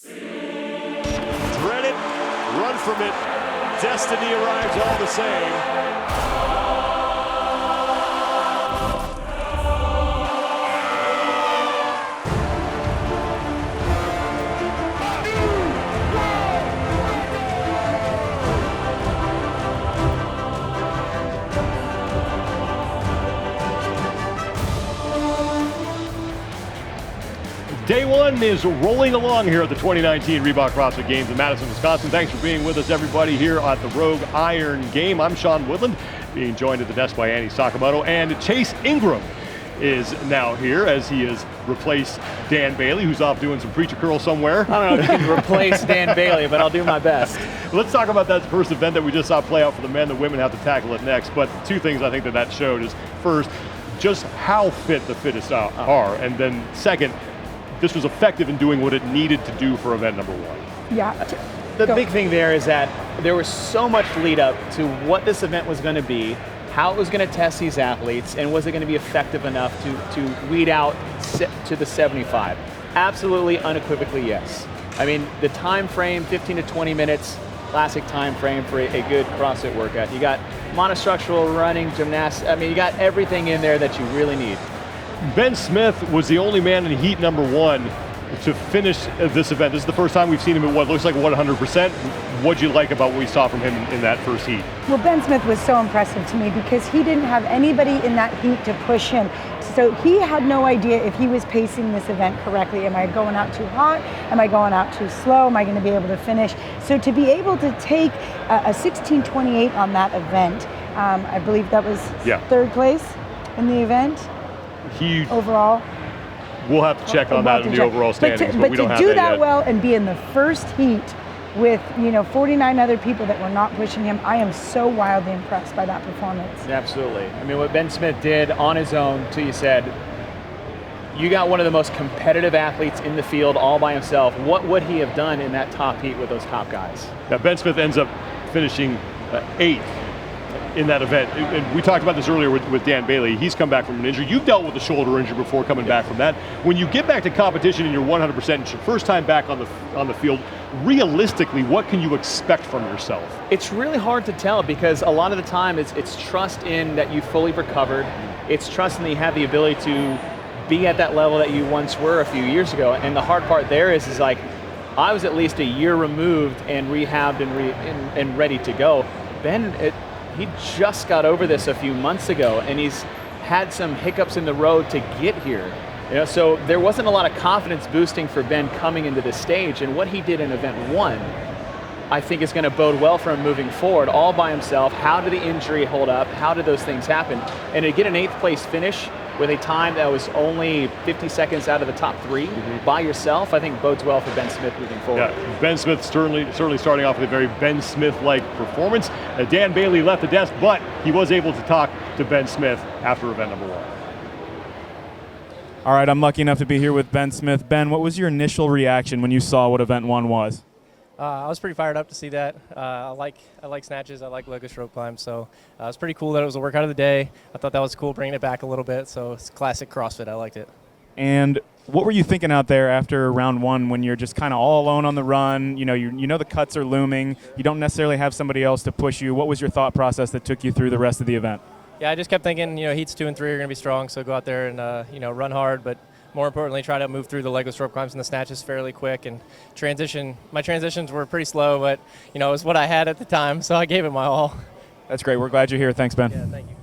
Dread it, run from it. Destiny arrives all the same. Day one is rolling along here at the 2019 Reebok CrossFit Games in Madison, Wisconsin. Thanks for being with us, everybody, here at the Rogue Iron Game. I'm Sean Woodland, being joined at the desk by Annie Sakamoto, and Chase Ingraham is now here as he has replaced Dan Bailey, who's off doing some preacher curl somewhere. I don't know if you can replace Dan Bailey, but I'll do my best. Let's talk about that first event that we just saw play out for the men. The women have to tackle it next. But two things I think that showed is, first, just how fit the fittest are, and then second, this was effective in doing what it needed to do for event number one. Yeah. The big thing there is that there was so much lead up to what this event was going to be, how it was going to test these athletes, and was it going to be effective enough to weed out to the 75? Absolutely, unequivocally, yes. I mean, the time frame, 15 to 20 minutes, classic time frame for a good CrossFit workout. You got monostructural running, gymnastics. I mean, you got everything in there that you really need. Ben Smith was the only man in heat number one to finish this event. This is the first time we've seen him at what looks like 100%. What'd you like about what we saw from him in that first heat? Well, Ben Smith was so impressive to me because he didn't have anybody in that heat to push him. So he had no idea if he was pacing this event correctly. Am I going out too hot? Am I going out too slow? Am I going to be able to finish? So to be able to take a 16:28 on that event, I believe that was third place in the event. He overall. We'll have to check on that in the overall standings, but we don't have that yet. But to do that well and be in the first heat with 49 other people that were not pushing him, I am so wildly impressed by that performance. Absolutely. I mean, what Ben Smith did on his own, you said, you got one of the most competitive athletes in the field all by himself. What would he have done in that top heat with those top guys? Now, Ben Smith ends up finishing 8th. In that event, and we talked about this earlier with Dan Bailey. He's come back from an injury. You've dealt with a shoulder injury before coming back from that. When you get back to competition and you're 100%, it's your first time back on the field, realistically, what can you expect from yourself? It's really hard to tell because a lot of the time it's trust in that you fully recovered. It's trust in that you have the ability to be at that level that you once were a few years ago. And the hard part there is like, I was at least a year removed and rehabbed and ready to go. Ben, he just got over this a few months ago, and he's had some hiccups in the road to get here. So there wasn't a lot of confidence boosting for Ben coming into this stage, and what he did in event one, I think is going to bode well for him moving forward, all by himself. How did the injury hold up? How did those things happen? And to get an 8th place finish with a time that was only 50 seconds out of the top 3 by yourself, I think bodes well for Ben Smith moving forward. Yeah, Ben Smith certainly starting off with a very Ben Smith-like performance. Dan Bailey left the desk, but he was able to talk to Ben Smith after event number one. All right, I'm lucky enough to be here with Ben Smith. Ben, what was your initial reaction when you saw what event one was? I was pretty fired up to see that. I like snatches. I like leg stroke climbs. So it was pretty cool that it was a workout of the day. I thought that was cool, bringing it back a little bit. So it's classic CrossFit. I liked it. And what were you thinking out there after round one when you're just kind of all alone on the run? You know the cuts are looming. You don't necessarily have somebody else to push you. What was your thought process that took you through the rest of the event? Yeah, I just kept thinking, heats 2 and 3 are going to be strong. So go out there and run hard, but more importantly, try to move through the leg rope climbs and the snatches fairly quick and transition. My transitions were pretty slow, but it was what I had at the time, so I gave it my all. That's great. We're glad you're here. Thanks, Ben. Yeah, thank you.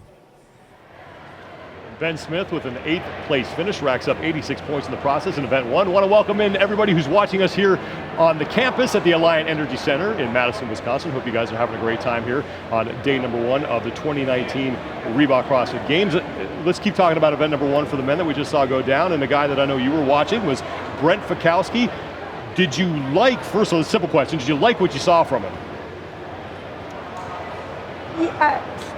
Ben Smith with an 8th place finish, racks up 86 points in the process in event one. Want to welcome in everybody who's watching us here on the campus at the Alliant Energy Center in Madison, Wisconsin. Hope you guys are having a great time here on day number one of the 2019 Reebok CrossFit Games. Let's keep talking about event number one for the men that we just saw go down, and the guy that I know you were watching was Brent Fikowski. Did you like, first of all, a simple question, did you like what you saw from him?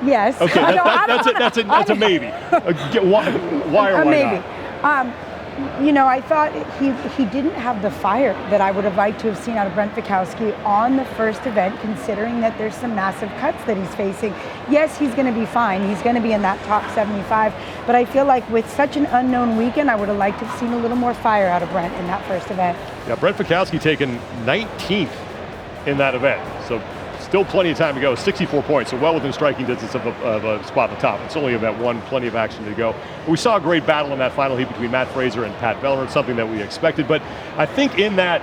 Yes. Okay, that's a maybe. Why or why maybe. not? you know, I thought he didn't have the fire that I would have liked to have seen out of Brent Fikowski on the first event, considering that there's some massive cuts that he's facing. Yes, he's going to be fine. He's going to be in that top 75. But I feel like with such an unknown weekend, I would have liked to have seen a little more fire out of Brent in that first event. Yeah, Brent Fikowski taken 19th in that event. So still plenty of time to go, 64 points, so well within striking distance of a spot at the top. It's only event one, plenty of action to go. We saw a great battle in that final heat between Matt Fraser and Pat Vellner, something that we expected, but I think in that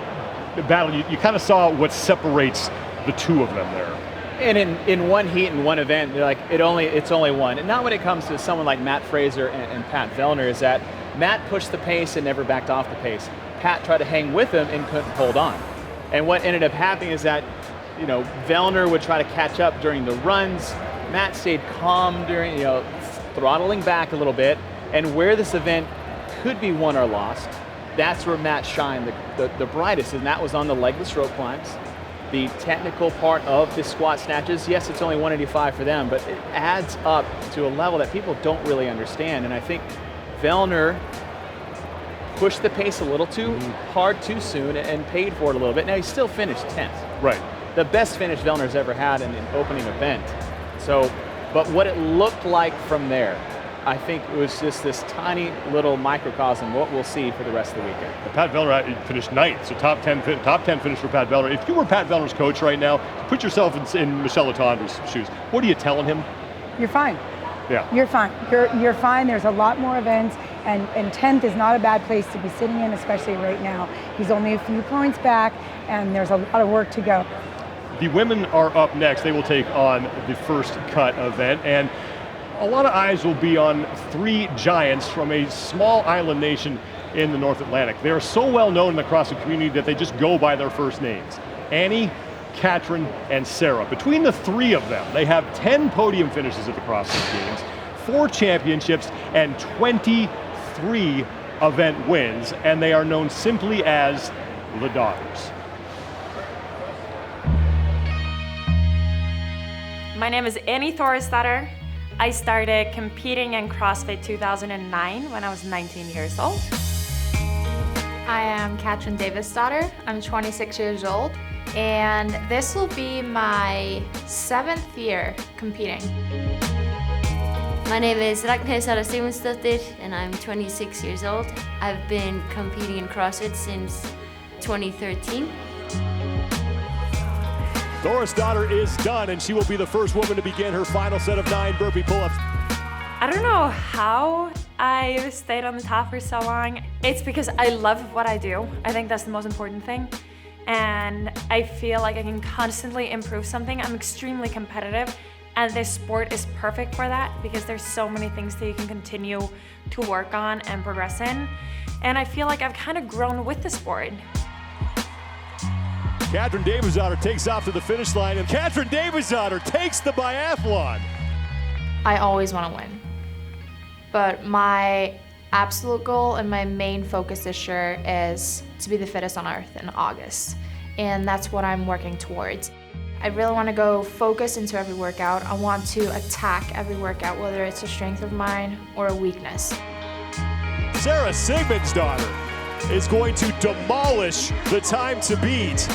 battle, you kind of saw what separates the two of them there. And in one heat and one event, they're like it's only one. And not when it comes to someone like Matt Fraser and Pat Vellner, is that Matt pushed the pace and never backed off the pace. Pat tried to hang with him and couldn't hold on. And what ended up happening is that, you know, Vellner would try to catch up during the runs. Matt stayed calm during, you know, throttling back a little bit. And where this event could be won or lost, that's where Matt shined the brightest, and that was on the legless rope climbs. The technical part of the squat snatches, yes, it's only 185 for them, but it adds up to a level that people don't really understand. And I think Vellner pushed the pace a little too hard too soon and paid for it a little bit. Now, he still finished 10th. Right. The best finish Vellner's ever had in an opening event. So, but what it looked like from there, I think it was just this tiny little microcosm of what we'll see for the rest of the weekend. Pat Vellner finished ninth, so top 10 finish for Pat Vellner. If you were Pat Vellner's coach right now, put yourself in Michel Letendra's shoes. What are you telling him? You're fine. Yeah. You're fine. You're fine. There's a lot more events, and 10th is not a bad place to be sitting in, especially right now. He's only a few points back, and there's a lot of work to go. The women are up next. They will take on the first cut event, and a lot of eyes will be on three giants from a small island nation in the North Atlantic. They are so well known in the CrossFit community that they just go by their first names. Annie, Katrin, and Sara. Between the three of them, they have 10 podium finishes at the CrossFit Games, 4 championships, and 23 event wins, and they are known simply as the DOTTIRS. My name is Annie Thorisdottir. I started competing in CrossFit 2009 when I was 19 years old. I am Katrin Davisdottir. I'm 26 years old, and this will be my 7th year competing. My name is Ragnhildur Sara Sigmundsdóttir, and I'm 26 years old. I've been competing in CrossFit since 2013. Thorisdottir is done, and she will be the first woman to begin her final set of 9 burpee pull-ups. I don't know how I stayed on the top for so long. It's because I love what I do. I think that's the most important thing. And I feel like I can constantly improve something. I'm extremely competitive, and this sport is perfect for that because there's so many things that you can continue to work on and progress in. And I feel like I've kind of grown with the sport. Katrin Davisdottir takes off to the finish line, and Katrin Davisdottir takes the biathlon. I always want to win, but my absolute goal and my main focus this year is to be the fittest on earth in August, and that's what I'm working towards. I really want to go focus into every workout. I want to attack every workout, whether it's a strength of mine or a weakness. Sara Sigmundsdóttir is going to demolish the time to beat.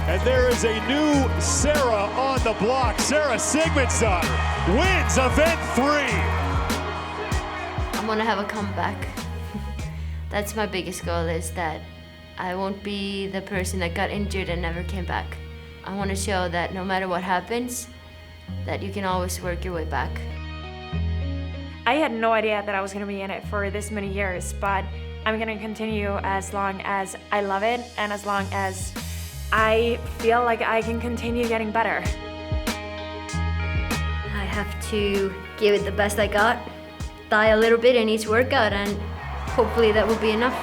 And there is a new Sara on the block. Sara Sigmundsdóttir wins event 3. I'm gonna have a comeback. That's my biggest goal, is that I won't be the person that got injured and never came back. I want to show that no matter what happens, that you can always work your way back. I had no idea that I was going to be in it for this many years, but I'm going to continue as long as I love it and as long as I feel like I can continue getting better. I have to give it the best I got, die a little bit in each workout, and hopefully that will be enough.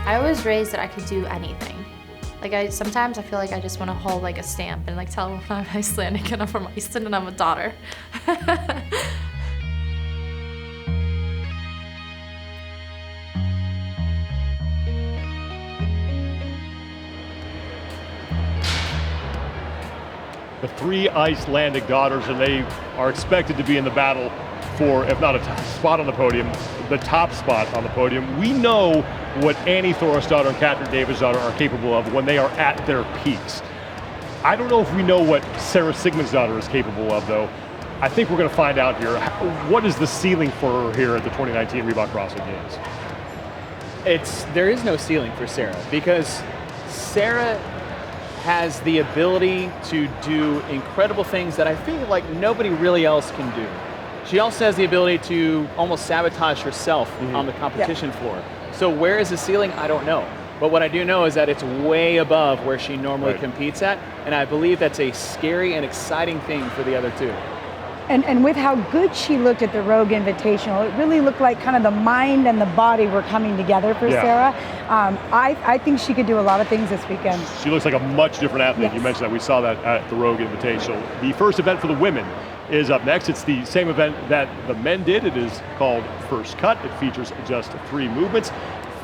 I was raised that I could do anything. Like sometimes I feel like I just want to hold like a stamp and like tell them I'm Icelandic and I'm from Iceland and I'm a daughter. The 3 Icelandic daughters, and they are expected to be in the battle for, if not a spot on the podium, the top spot on the podium. We know what Annie Thorisdottir and Katrin Davidsdottir are capable of when they are at their peaks. I don't know if we know what Sara Sigmundsdottir is capable of, though. I think we're going to find out here. What is the ceiling for her here at the 2019 Reebok CrossFit Games? There is no ceiling for Sara, because Sara has the ability to do incredible things that I feel like nobody really else can do. She also has the ability to almost sabotage herself on the competition floor. So where is the ceiling? I don't know. But what I do know is that it's way above where she normally competes at, and I believe that's a scary and exciting thing for the other two. And with how good she looked at the Rogue Invitational, it really looked like kind of the mind and the body were coming together for Sara. I think she could do a lot of things this weekend. She looks like a much different athlete. You mentioned that. We saw that at the Rogue Invitational. The first event for the women is up next. It's the same event that the men did. It is called First Cut. It features just 3 movements,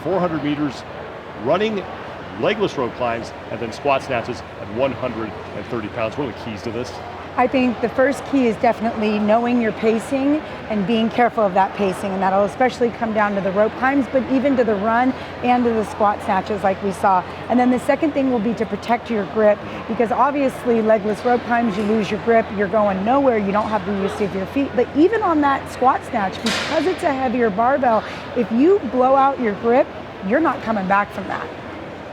400 meters running, legless rope climbs, and then squat snatches at 130 pounds. What are the keys to this? I think the first key is definitely knowing your pacing and being careful of that pacing, and that'll especially come down to the rope climbs, but even to the run and to the squat snatches like we saw. And then the second thing will be to protect your grip, because obviously legless rope climbs, you lose your grip, you're going nowhere, you don't have the use of your feet. But even on that squat snatch, because it's a heavier barbell, if you blow out your grip, you're not coming back from that.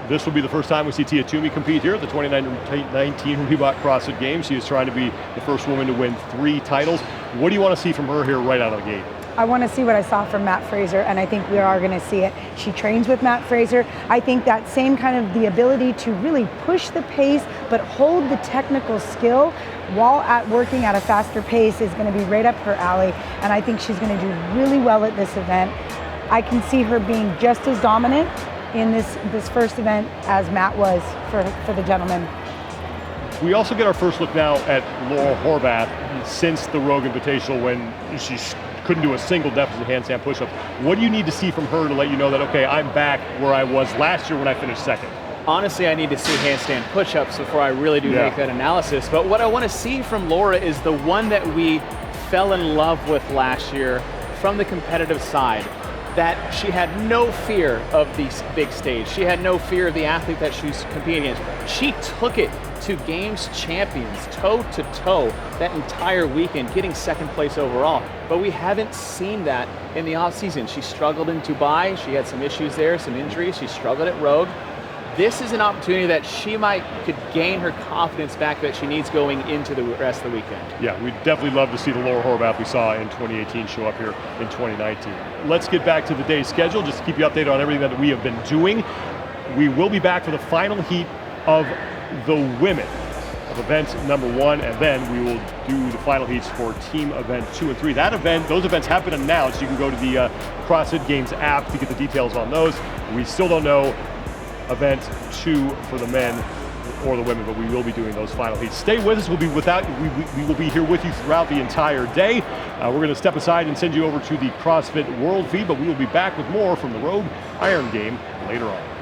This will be the first time we see Tia Toomey compete here at the 2019 Reebok CrossFit Games. She is trying to be the first woman to win 3 titles. What do you want to see from her here right out of the gate? I want to see what I saw from Matt Fraser, and I think we are going to see it. She trains with Matt Fraser. I think that same kind of the ability to really push the pace, but hold the technical skill while working at a faster pace is going to be right up her alley, and I think she's going to do really well at this event. I can see her being just as dominant in this first event as Matt was for the gentlemen. We also get our first look now at Laura Horvath since the Rogue Invitational, when she couldn't do a single deficit handstand push-up. What do you need to see from her to let you know that, okay, I'm back where I was last year when I finished second? Honestly, I need to see handstand push-ups before I really do make that analysis. But what I want to see from Laura is the one that we fell in love with last year from the competitive side. That she had no fear of the big stage. She had no fear of the athlete that she's competing against. She took it to Games champions, toe to toe, that entire weekend, getting second place overall. But we haven't seen that in the off season. She struggled in Dubai. She had some issues there, some injuries. She struggled at Rogue. This is an opportunity that she could gain her confidence back that she needs going into the rest of the weekend. Yeah, we'd definitely love to see the Laura Horvath we saw in 2018 show up here in 2019. Let's get back to the day's schedule, just to keep you updated on everything that we have been doing. We will be back for the final heat of the women of event number 1, and then we will do the final heats for team event 2 and 3. Those events have been announced. You can go to the CrossFit Games app to get the details on those. We still don't know event 2 for the men or the women, but we will be doing those final heats. Stay with us. We will be here with you throughout the entire day. We're going to step aside and send you over to the CrossFit World feed, but we will be back with more from the Rogue Iron Game later on.